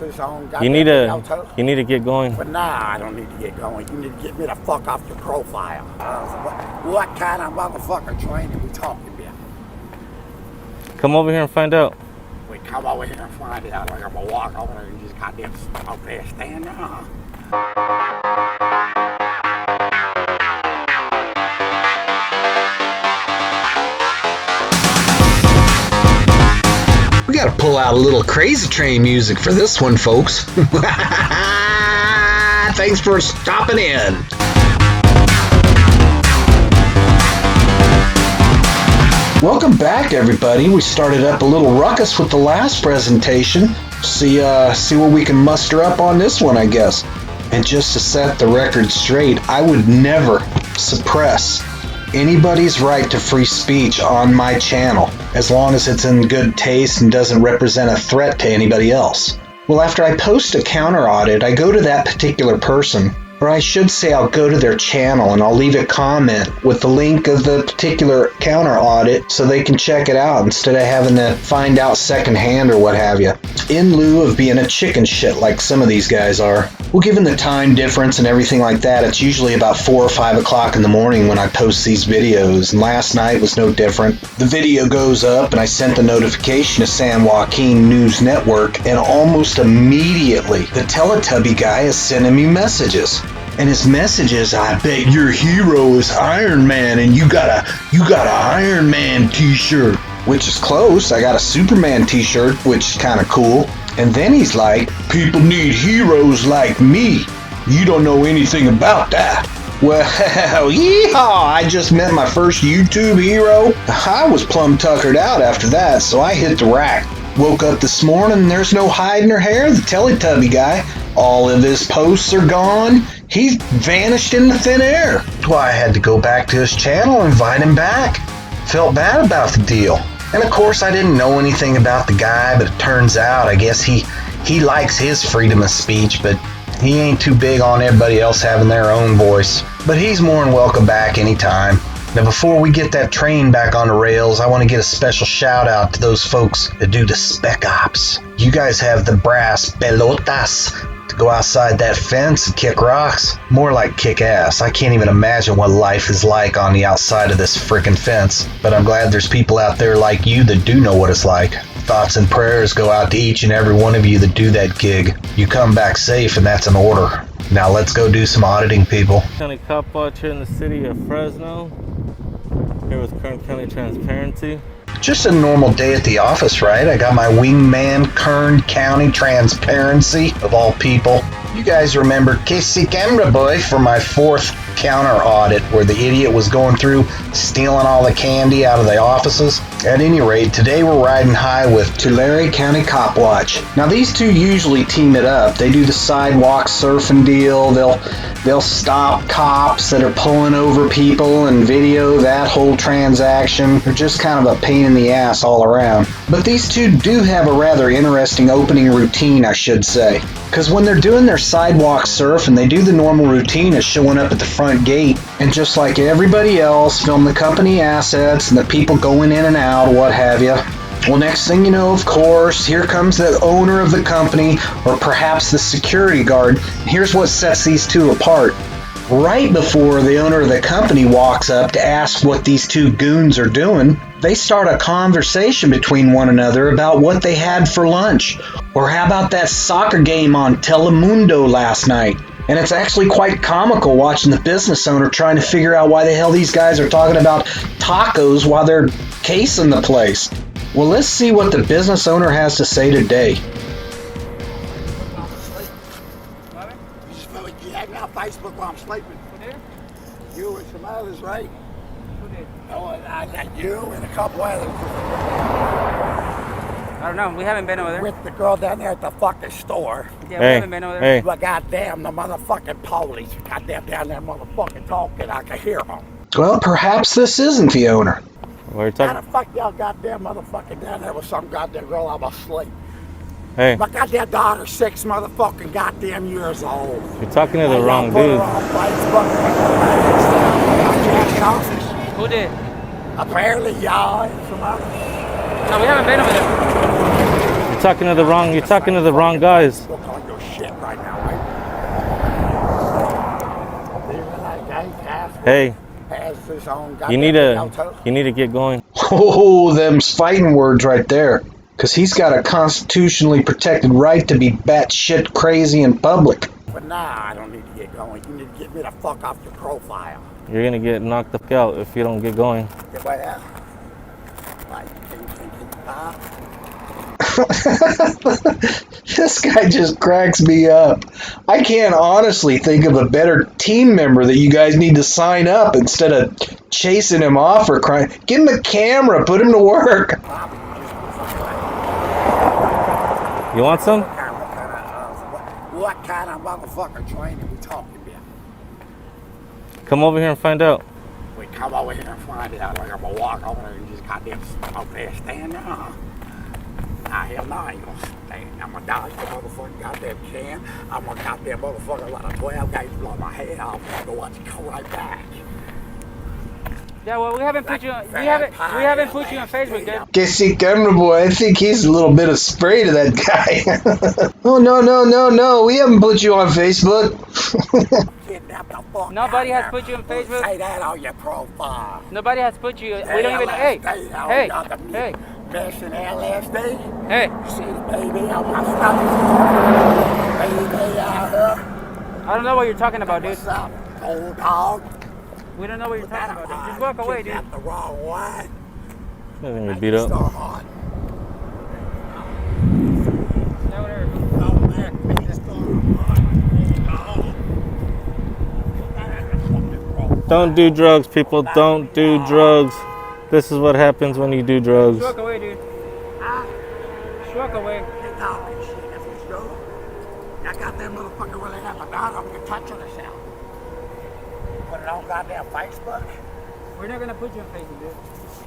his own goddamn You need to get going. But nah, I don't need to get going. You need to get me the fuck off your profile. What kind of motherfucker training we talking about? Come over here and find out. We come over here and find out. Like I'm gonna walk over there and just goddamn over there stand there, huh? We gotta pull out a little Crazy Train music for this one, folks. Thanks for stopping in. Welcome back, everybody. We started up a little ruckus with the last presentation. See what we can muster up on this one, I guess. And just to set the record straight, I would never suppress anybody's right to free speech on my channel, as long as it's in good taste and doesn't represent a threat to anybody else. Well, after I post a counter audit, I go to that particular person, or I should say I'll go to their channel and I'll leave a comment with the link of the particular counter audit so they can check it out instead of having to find out secondhand or what have you, in lieu of being a chicken shit like some of these guys are. Well, given the time difference and everything like that, it's usually about 4 or 5 o'clock in the morning when I post these videos, and last night was no different. The video goes up and I sent the notification to San Joaquin News Network, and almost immediately the Teletubby guy is sending me messages. And his messages, I bet your hero is Iron Man and you got a Iron Man t-shirt. Which is close. I got a Superman t-shirt, which is kind of cool. And then he's like, people need heroes like me. You don't know anything about that. Well, yeehaw! I just met my first YouTube hero. I was plumb tuckered out after that, so I hit the rack. Woke up this morning and there's no hiding her hair. The Teletubby guy, all of his posts are gone. He's vanished into thin air. Well, I had to go back to his channel and invite him back. Felt bad about the deal. And of course, I didn't know anything about the guy, but it turns out, I guess he likes his freedom of speech, but he ain't too big on everybody else having their own voice. But he's more than welcome back anytime. Now, before we get that train back on the rails, I want to get a special shout out to those folks that do the SPEC-OPS. You guys have the brass pelotas to go outside that fence and kick rocks. More like kick ass. I can't even imagine what life is like on the outside of this frickin' fence. But I'm glad there's people out there like you that do know what it's like. Thoughts and prayers go out to each and every one of you that do that gig. You come back safe, and that's an order. Now let's go do some auditing, people. County Cop Watch here in the city of Fresno. Here with Kern County Transparency. Just a normal day at the office, right? I got my wingman, Kern County Transparency, of all people. You guys remember Casey Camera Boy for my 4th counter audit where the idiot was going through stealing all the candy out of the offices? At any rate, today we're riding high with Tulare County Cop Watch. Now these two usually team it up. They do the sidewalk surfing deal. They'll stop cops that are pulling over people and video that whole transaction. They're just kind of a pain in the ass all around. But these two do have a rather interesting opening routine, I should say. Because when they're doing their sidewalk surf and they do the normal routine of showing up at the front gate and just like everybody else film the company assets and the people going in and out, what have you. Well, next thing you know, of course, here comes the owner of the company or perhaps the security guard. Here's what sets these two apart. Right before the owner of the company walks up to ask what these two goons are doing, they start a conversation between one another about what they had for lunch. Or how about that soccer game on Telemundo last night? And it's actually quite comical watching the business owner trying to figure out why the hell these guys are talking about tacos while they're casing the place. Well, let's see what the business owner has to say today. You had me on Facebook while I'm sleeping. Who did? You and some others, right? Who did? Oh, I got you and a couple others. I don't know. We haven't been over there. With the girl down there at the fucking store. Yeah, we haven't been over there. But goddamn, the motherfucking police. Goddamn, down there motherfucking talking. I can hear them. Well, perhaps this isn't the owner. What are you talking? How the fuck y'all goddamn motherfucking down there with some goddamn girl I'm asleep? Hey. My goddamn daughter's 6 motherfucking goddamn years old. You're talking to the wrong put dude. her on Facebook. Who did? Apparently y'all and some others. No, we haven't been over there. You're You're talking to the wrong guys. Book on your shit right now, right? Do you realize Gang Task Hey, has his own you need goddamn to get going. Oh, them's fighting words right there. Because he's got a constitutionally protected right to be batshit crazy in public. But nah, I don't need to get going. You need to get me the fuck off your profile. You're gonna get knocked the fuck out if you don't get going. Get by that. Like, can you stop? This guy just cracks me up. I can't honestly think of a better team member that you guys need to sign up instead of chasing him off or crying. Give him a camera, put him to work. You want some? What kind of motherfucker training we talking about? Come over here and find out. We come over here and find out. Like I'm gonna walk over there and just goddamn smoke there, stand there, huh? Nah, hell no, I ain't gonna stand. I'm gonna dodge the motherfucking goddamn can. I'm gonna goddamn motherfucker let a 12 gauge blow my head off and go watch it come right back. Yeah, well, we haven't put you on Facebook, dude. Okay, see, camera boy, I think he's a little bit of spray to that guy. Oh, no, we haven't put you on Facebook. Nobody has put you on Facebook. Say that on your profile. Nobody has put you. We don't even. Hey. Best in LSD. Hey. See the baby on my stomach. Baby out here. I don't know what you're talking about, dude. What's up, old dog? We don't know what you're talking about, dude. Just walk away, dude. The wrong way. Nothing to beat up. Don't do drugs, people. Don't do drugs. This is what happens when you do drugs. Just walk away, dude. Just walk away. I got that motherfucker really have a dog on your touch on herself. Put it on goddamn Facebook. We're not gonna put you on Facebook, dude.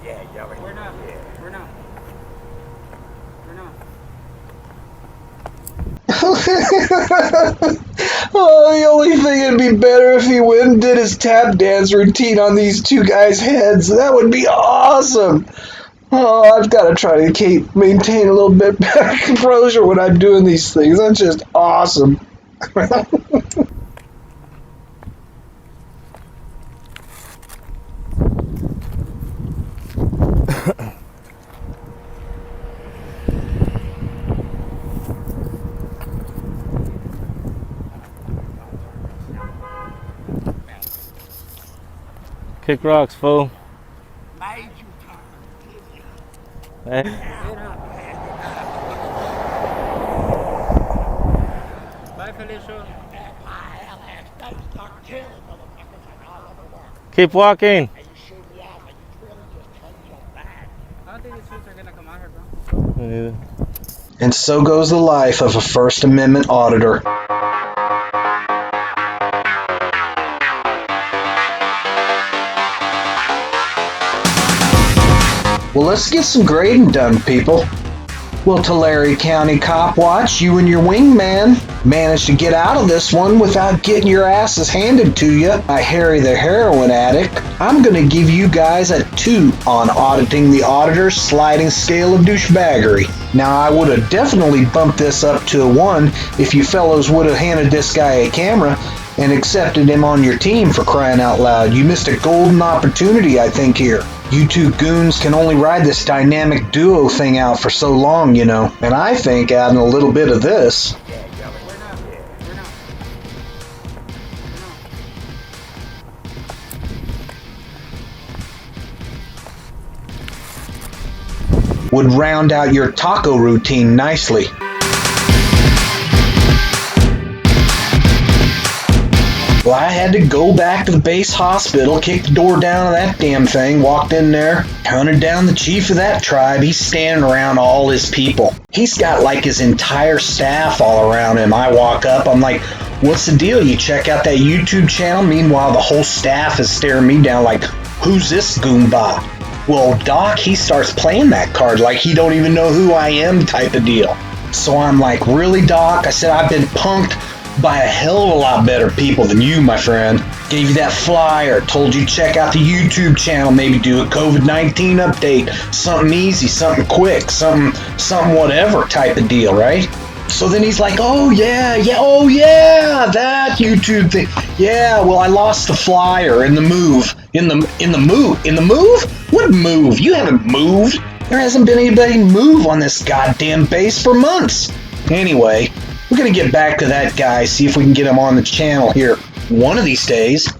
Yeah, We're not. We're not. Oh, the only thing it'd be better if he went and did his tap dance routine on these two guys' heads. That would be awesome. Oh, I've got to try to maintain a little bit better composure when I'm doing these things. That's just awesome. Kick rocks, fool. Made you turn. Hey. Bye, Felicia. Keep walking. I don't think these suits are gonna come out here, bro. Me neither. And so goes the life of a First Amendment auditor. Well, let's get some grading done, people. Well, Tulare County Cop Watch, you and your wingman managed to get out of this one without getting your asses handed to you by Harry the heroin addict. I'm going to give you guys a 2 on auditing the auditor's sliding scale of douchebaggery. Now, I would have definitely bumped this up to a 1 if you fellows would have handed this guy a camera and accepted him on your team, for crying out loud. You missed a golden opportunity, I think, here. You two goons can only ride this dynamic duo thing out for so long, you know. And I think adding a little bit of this would round out your taco routine nicely. Well, I had to go back to the base hospital, kick the door down of that damn thing, walked in there, hunted down the chief of that tribe. He's standing around all his people. He's got like his entire staff all around him. I walk up, I'm like, what's the deal? You check out that YouTube channel? Meanwhile, the whole staff is staring me down like, who's this Goomba? Well, Doc, he starts playing that card like he don't even know who I am type of deal. So I'm like, really, Doc? I said, I've been punked by a hell of a lot better people than you, my friend. Gave you that flyer, told you to check out the YouTube channel, maybe do a COVID-19 update, something easy, something quick, something whatever type of deal, right? So then he's like, oh yeah, that YouTube thing. Yeah, well, I lost the flyer in the move. In the move? What move? You haven't moved. There hasn't been anybody move on this goddamn base for months. Anyway, we're gonna get back to that guy, see if we can get him on the channel here one of these days.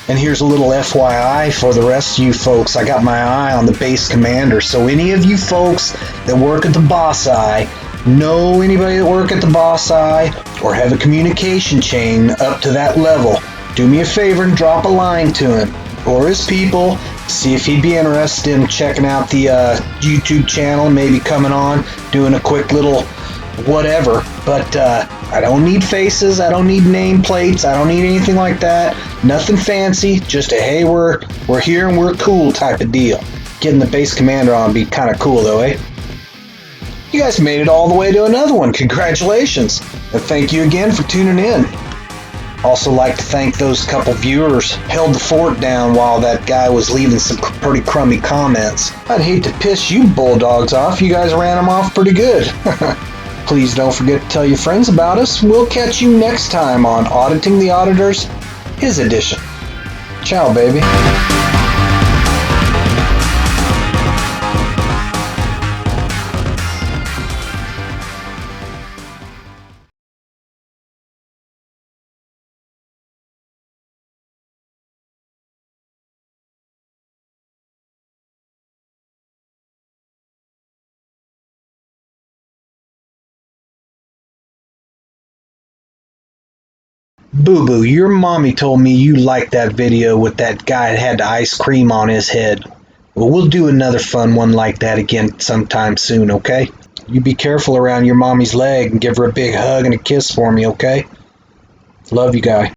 And here's a little FYI for the rest of you folks. I got my eye on the base commander, so any of you folks that work at the boss eye, know anybody that work at the boss eye, or have a communication chain up to that level, do me a favor and drop a line to him or his people. See if he'd be interested in checking out the YouTube channel, maybe coming on, doing a quick little whatever. But I don't need faces, I don't need nameplates, I don't need anything like that. Nothing fancy, just a hey, we're here and we're cool type of deal. Getting the base commander on would be kind of cool though, eh? You guys made it all the way to another one. Congratulations. And thank you again for tuning in. Also like to thank those couple viewers held the fort down while that guy was leaving some pretty crummy comments. I'd hate to piss you bulldogs off. You guys ran them off pretty good. Please don't forget to tell your friends about us. We'll catch you next time on Auditing the Auditors, his edition. Ciao, baby. Boo Boo, your mommy told me you liked that video with that guy that had the ice cream on his head. Well, we'll do another fun one like that again sometime soon, okay? You be careful around your mommy's leg and give her a big hug and a kiss for me, okay? Love you, guy.